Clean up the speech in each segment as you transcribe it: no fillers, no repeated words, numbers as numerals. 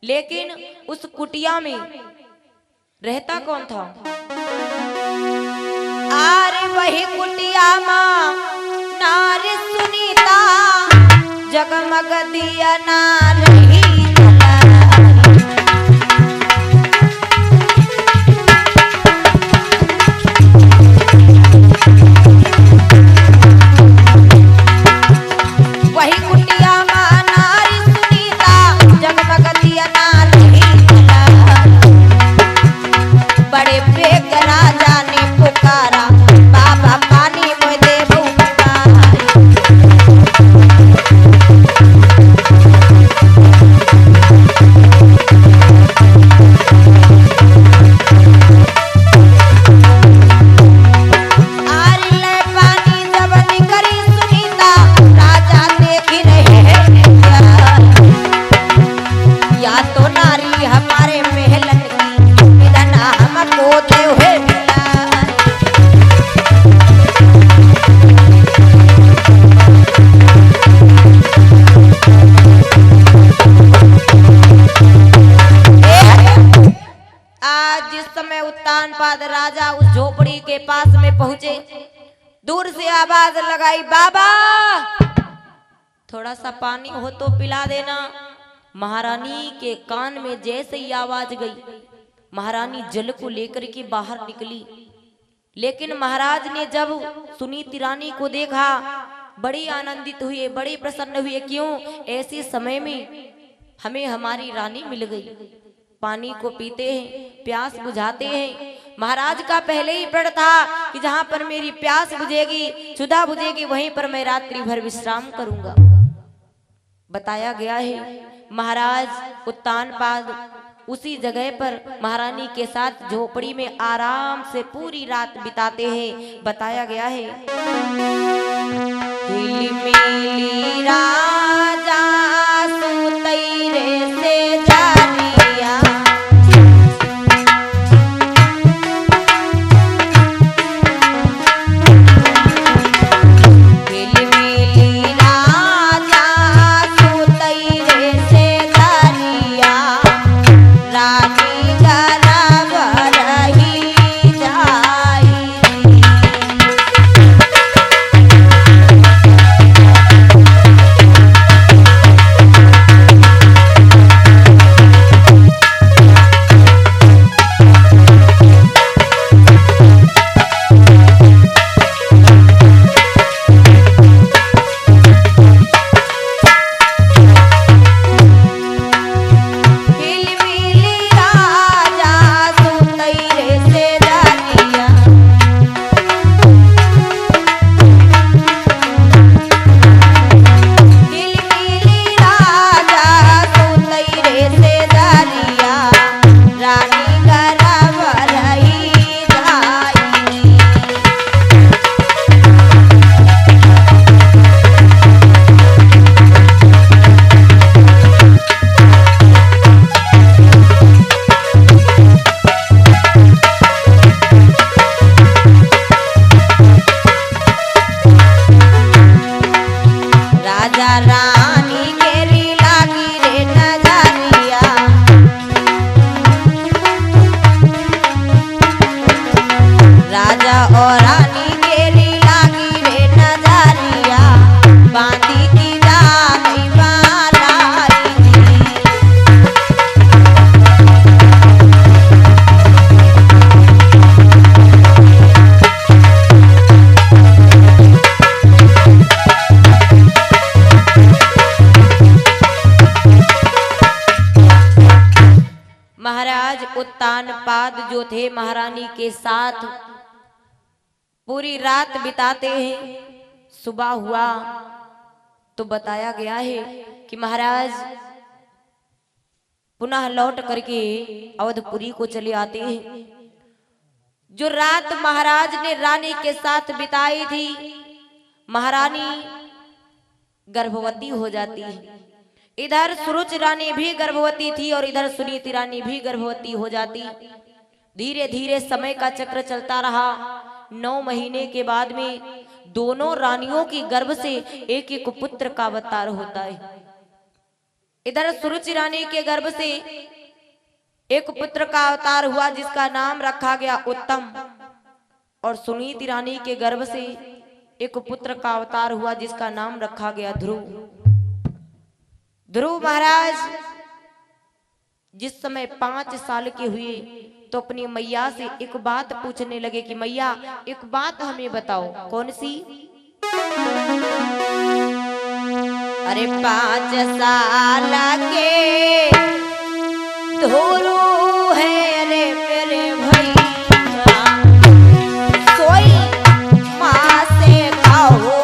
लेकिन उस कुटिया में रहता कौन था? आरे वही कुटिया माँ नारी सुनीता, जगमग दिया नार ही वही कुटिया माँ नारी सुनीता, जगमग दिया नार ही बड़े बेग राजा ने पुकारा, बाबा पानी मोय देबू राजा उस झोपड़ी के पास में पहुंचे। दूर से आवाज लगाई, बाबा थोड़ा सा पानी हो तो पिला देना। महारानी के कान में जैसे ही आवाज गई, महारानी जल को लेकर के बाहर निकली। लेकिन महाराज ने जब सुनीति रानी को देखा, बड़ी आनंदित हुए, बड़ी प्रसन्न हुए। क्यों? ऐसे समय में हमें हमारी रानी मिल गई। पानी को पीते हैं, प्यास बुझाते हैं। महाराज का पहले ही प्रण था कि जहां पर मेरी प्यास बुझेगी, क्षुधा बुझेगी, वहीं पर मैं रात्रि भर विश्राम करूंगा। बताया गया है महाराज उत्तानपाद उसी जगह पर महारानी के साथ झोपड़ी में आराम से पूरी रात बिताते हैं। बताया गया है हिलमिली राजा सुतैरे से जानिया, उत्तानपाद जो थे महारानी के साथ पूरी रात बिताते हैं। सुबह हुआ तो बताया गया है कि महाराज पुनः लौट करके अवधपुरी को चले आते हैं। जो रात महाराज ने रानी के साथ बिताई थी, महारानी गर्भवती हो जाती है। इधर सुरुचि रानी भी गर्भवती थी और इधर सुनीति रानी भी गर्भवती हो जाती। धीरे धीरे समय का चक्र चलता रहा। 9 महीने के बाद में दोनों रानियों की गर्भ से एक एक पुत्र का अवतार होता है। इधर सुरुचि रानी के गर्भ से एक पुत्र का अवतार हुआ जिसका नाम रखा गया उत्तम, और सुनीति रानी के गर्भ से एक पुत्र का अवतार हुआ जिसका नाम रखा गया ध्रुव। ध्रुव महाराज जिस समय 5 साल के हुए तो अपनी मैया से एक बात पूछने लगे कि मैया एक बात हमें बताओ। कौन सी? अरे 5 साल के ध्रुव है रे मेरे भैया, सोई माँ से कहो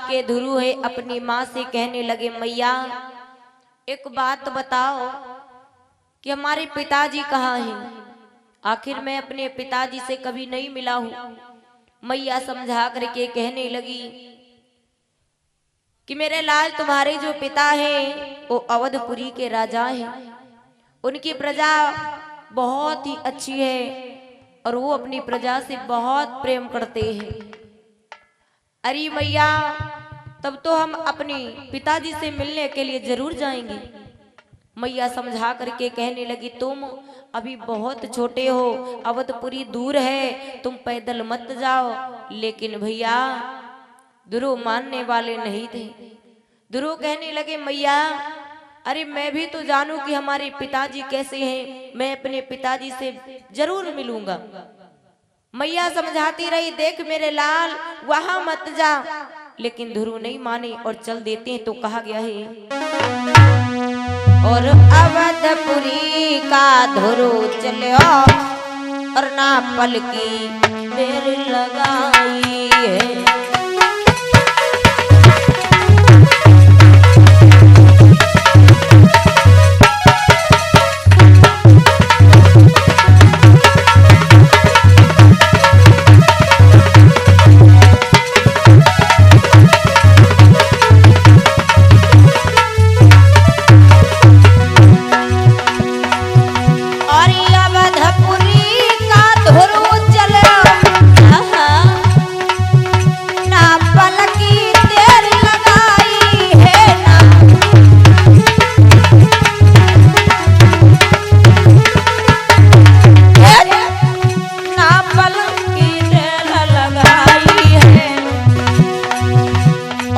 के ध्रुव है अपनी माँ से कहने लगे मैया एक बात बताओ कि हमारे पिताजी कहाँ हैं? आखिर मैं अपने पिताजी से कभी नहीं मिला हूँ। मैया समझा करके कहने लगी कि मेरे लाल तुम्हारे जो पिता हैं वो अवधपुरी के राजा हैं, उनकी प्रजा बहुत ही अच्छी है और वो अपनी प्रजा से बहुत प्रेम करते हैं। अरे मैया तब तो हम अपने पिताजी से मिलने के लिए जरूर जाएंगे। मैया समझा करके कहने लगी तुम अभी बहुत छोटे हो, अवधपुरी दूर है, तुम पैदल मत जाओ। लेकिन भैया ध्रुव मानने वाले नहीं थे। ध्रुव कहने लगे मैया अरे मैं भी तो जानूं कि हमारे पिताजी कैसे हैं, मैं अपने पिताजी से जरूर मिलूंगा। मैया समझाती रही देख मेरे लाल वहां मत जा, लेकिन ध्रुव नहीं माने और चल देते हैं। तो कहा गया है और अवधपुरी का ध्रुव चलो और ना पल की देर लगाई है।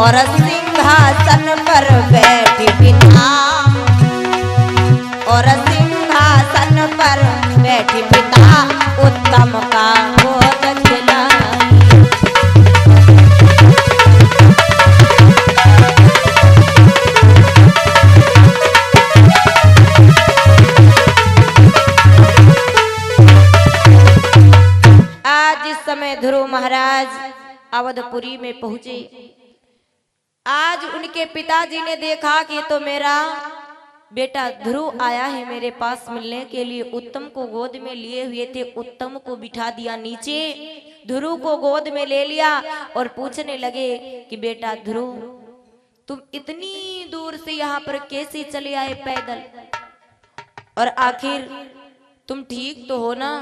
और सिंहासन पर बैठी पिता, और सिंहासन पर बैठी पिता उत्तम का गोद खिलाई। आज इस समय ध्रुव महाराज अवधपुरी में पहुंचे। आज उनके पिताजी ने देखा कि तो मेरा बेटा ध्रुव आया है मेरे पास मिलने के लिए। उत्तम को गोद में लिए हुए थे, उत्तम को बिठा दिया नीचे, ध्रुव को गोद में ले लिया और पूछने लगे कि बेटा ध्रुव तुम इतनी दूर से यहाँ पर कैसे चले आए पैदल, और आखिर तुम ठीक तो हो ना?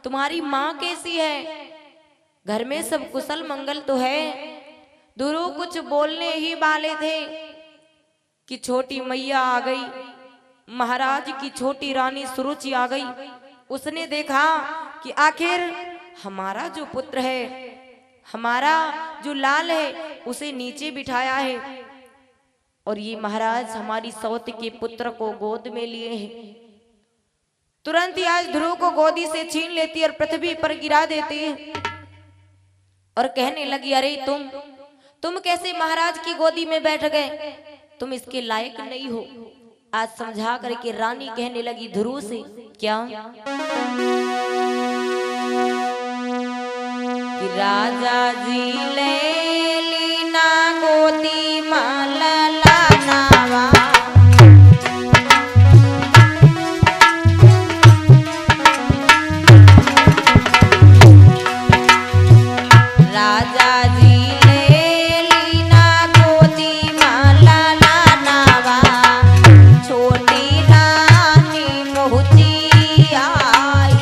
तुम्हारी माँ कैसी है? घर में सब कुशल मंगल तो है। ध्रुव कुछ बोलने ही वाले थे कि छोटी मैया आ गई, महाराज की छोटी रानी सुरुचि आ गई। उसने देखा कि आखिर हमारा जो पुत्र है, हमारा जो लाल है, उसे नीचे बिठाया है और ये महाराज हमारी सौत के पुत्र को गोद में लिए हैं। तुरंत ही आज ध्रुव को गोदी से छीन लेती और पृथ्वी पर गिरा देती और कहने लगी, अरे तुम कैसे महाराज की गोदी में बैठ गए? तुम इसके लायक नहीं हो। आज समझा करके रानी कहने लगी ध्रुव से, क्या कि राजा जी ले लीना गोदी माला लानावा, राजा जी ले लीना गोदी माला लानावा, छोटी रानी मोहती आई।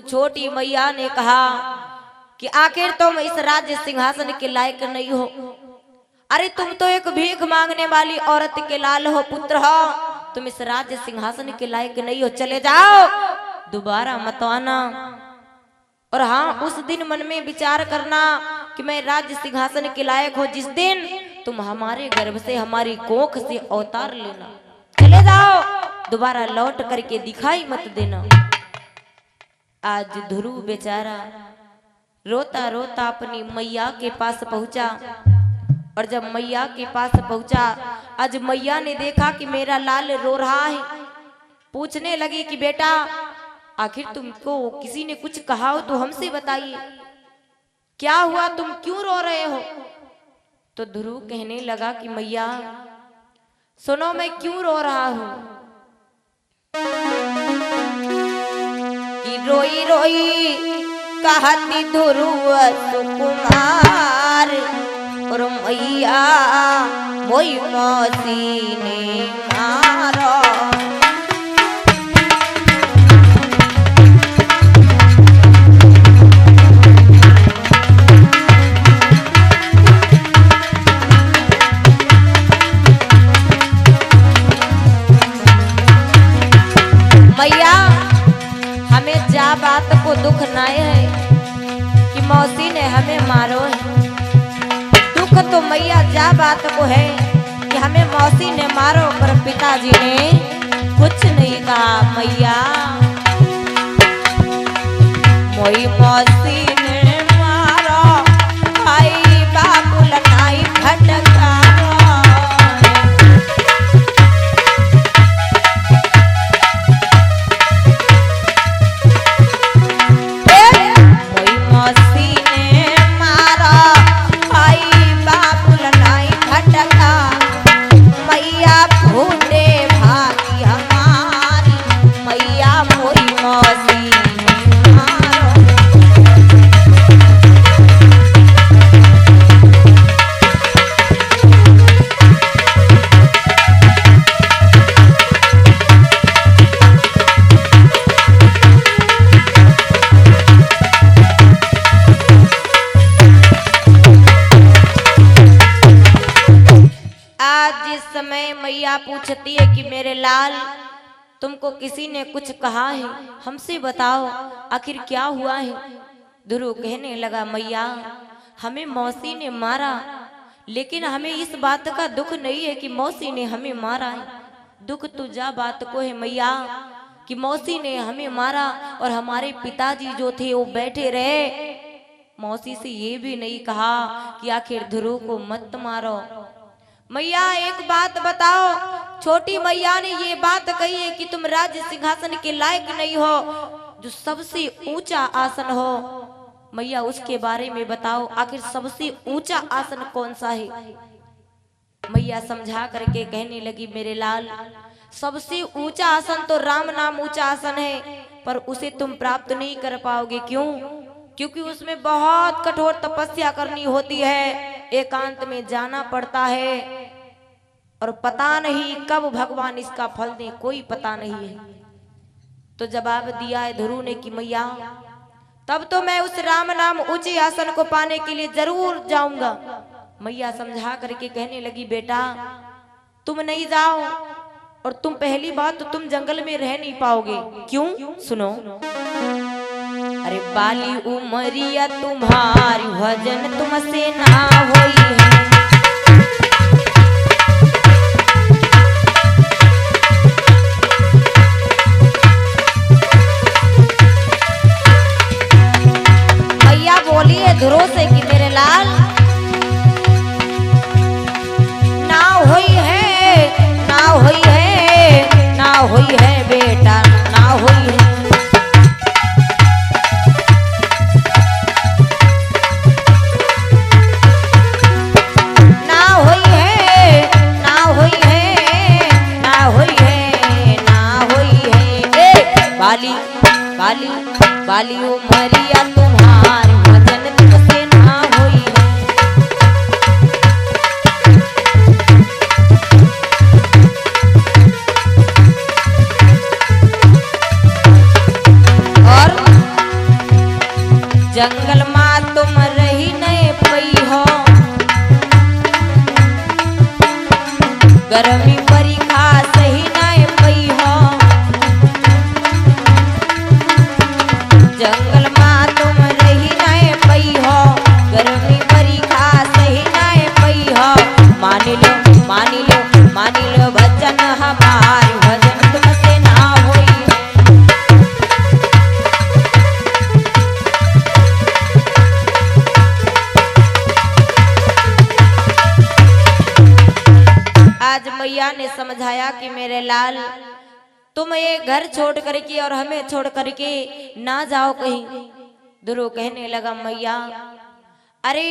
छोटी मैया ने कहा कि आखिर तुम इस राज्य सिंहासन के लायक नहीं हो। अरे तुम तो एक भीख मांगने वाली औरत के लाल हो, पुत्र हो, तुम इस राज्य सिंहासन के लायक नहीं हो, चले जाओ, दोबारा मत आना। और हाँ, उस दिन मन में विचार करना कि मैं राज्य सिंहासन के लायक हो जिस दिन तुम हमारे गर्भ से, हमारी कोख से अवतार लेना। चले जाओ, दोबारा लौट करके दिखाई मत देना। आज ध्रुव बेचारा रोता रोता अपनी मैया के पास पहुंचा और जब मैया के पास पहुंचा, आज मैया ने देखा कि मेरा लाल रो रहा है। पूछने लगी कि बेटा आखिर तुमको किसी ने कुछ कहा हो तो हमसे बताइए, क्या हुआ, तुम क्यों रो रहे हो? तो ध्रुव कहने लगा कि मैया सुनो, मैं क्यों रो रहा हूं कि रोई रोई कहती ध्रुव सुकुमार और मैया मोई मौसी ने मारो। मैया हमें जा बात को दुख ना है, मारो है। दुख तो मैया जा बात को है कि हमें मौसी ने मारो, पर पिताजी ने कुछ नहीं कहा। मैया मोई मौसी ने मारो, भाई बाबू लटाई भटका। मैया पूछती है कि मेरे लाल, तुमको किसी ने कुछ कहा है, हमसे बताओ आखिर क्या हुआ है। ध्रुव कहने लगा, मैया हमें मौसी ने मारा, लेकिन हमें इस बात का दुख नहीं है कि मौसी ने हमें मारा है। दुख तो जा बात को है मैया कि मौसी ने हमें मारा और हमारे पिताजी जो थे वो बैठे रहे। मौसी से ये भी नहीं कहा कि आखिर ध्रुव को मत मारो। मैया एक बात बताओ, छोटी मैया ने ये बात कही है कि तुम राज्य सिंहासन के लायक नहीं हो, जो सबसे ऊंचा आसन हो। मैया उसके बारे में बताओ, आखिर सबसे ऊंचा आसन कौन सा है। मैया समझा करके कहने लगी, मेरे लाल सबसे ऊंचा आसन तो राम नाम ऊंचा आसन है, पर उसे तुम प्राप्त नहीं कर पाओगे। क्यों? क्योंकि उसमें बहुत कठोर तपस्या करनी होती है, एकांत में जाना पड़ता है, और पता नहीं कब भगवान इसका फल दे, कोई पता नहीं है। तो जवाब दिया है ध्रुव ने कि मैया तब तो मैं उस राम नाम ऊंचे आसन को पाने के लिए जरूर जाऊंगा। मैया समझा करके कहने लगी, बेटा तुम नहीं जाओ, और तुम पहली बात तो तुम जंगल में रह नहीं पाओगे। क्यों? सुनो। अरे बाली उमरिया तुम्हारी भजन तुमसे ना होई है। मैया बोली है ध्रुव से कि मेरे लाल ना होई है, ना होई है, ना होई है बेटा, ना होई है। बाली बाली उमरिया तुम्हारी भजन तुमसे ना होई है। और जंगल माँ तुम रही नहीं पई हो, गर्मी परी खा सही नहीं पई हो। जंगल माँ तुम रही नहीं पई हो, गर्मी परी खा सही नहीं पई हो। मान लो मान लो मान लो भजन हमार भजन तुमसे ना होई है। आज मैया ने समझाया कि मेरे लाल तुम ये घर छोड़ करके और हमें छोड़ करके ना जाओ कहीं। ध्रुव कहने लगा, मैया अरे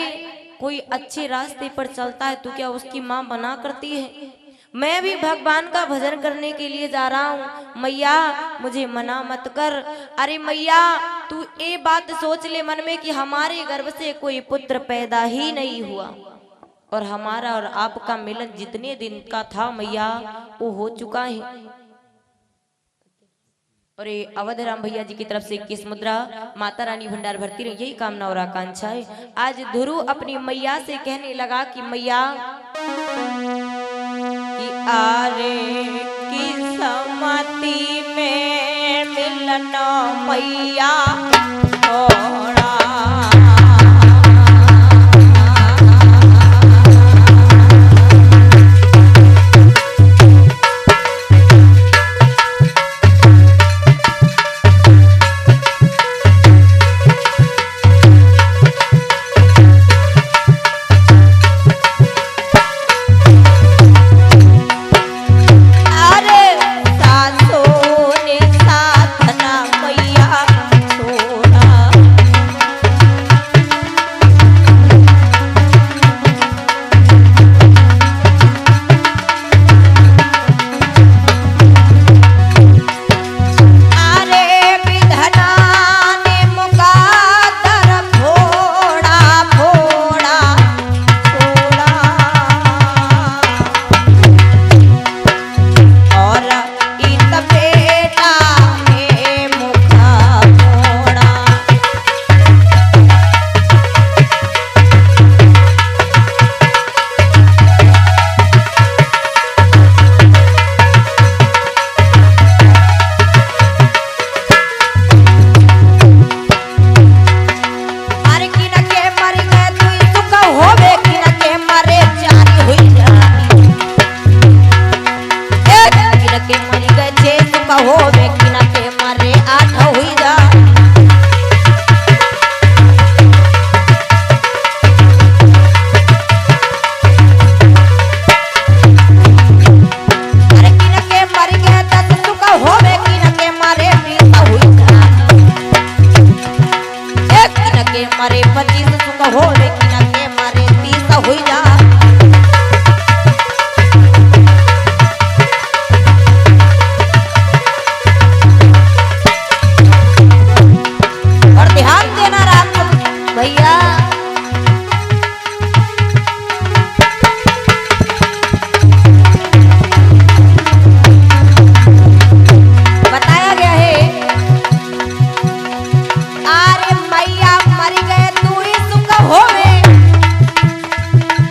कोई अच्छे रास्ते पर चलता है तो क्या उसकी माँ मना करती है? मैं भी भगवान का भजन करने के लिए जा रहा हूँ, मैया मुझे मना मत कर। अरे मैया तू ये बात सोच ले मन में कि हमारे गर्भ से कोई पुत्र पैदा ही नहीं हुआ, और हमारा और आपका मिलन जितने दिन का था मैया वो हो चुका है। और ये अवधराम भैया जी की तरफ से 21 मुद्रा, माता रानी भंडार भरती रही, यही कामना और आकांक्षा है। आज ध्रुव अपनी मैया से कहने लगा कि मैया कि आरे की समति में मिलना मैया थोड़ा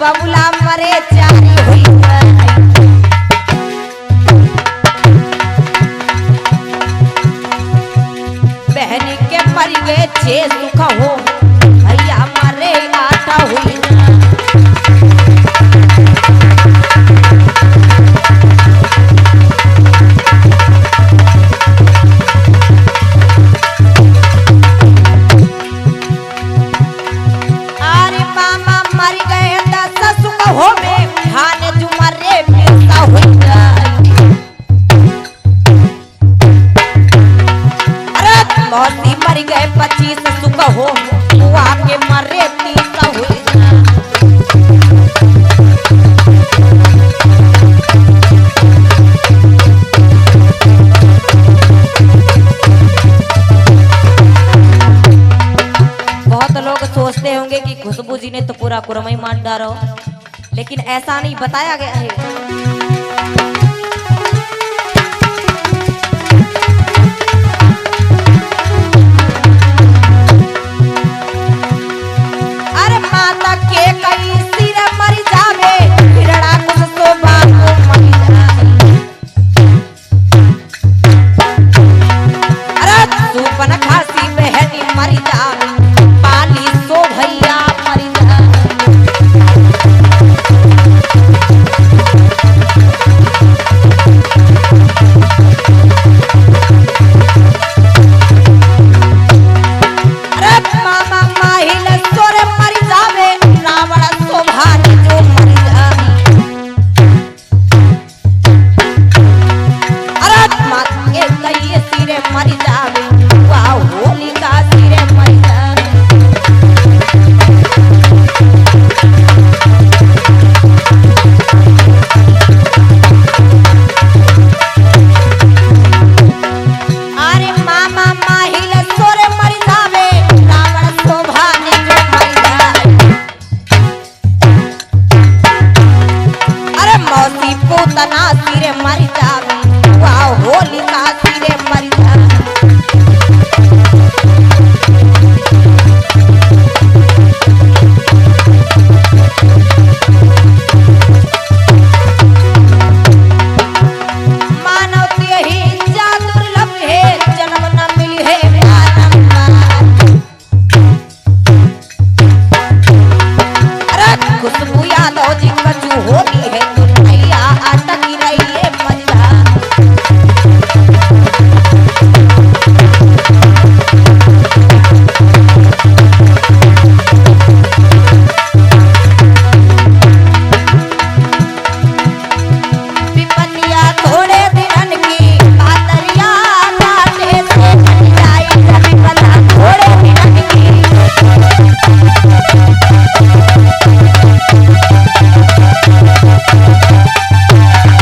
बबुला मरे चारी हुई बहन के मर गए 6 सुख हो भैया मरे 8 हुई मौसी मर गए 25 सुख हो बुआ के मरे 30 हुई बहुत लोग सोचते होंगे कि खुशबू जी ने तो पूरा कुरमई मार डाला हो, लेकिन ऐसा नहीं बताया गया है। के कई सिर मर जावे हिरड़ा कुछ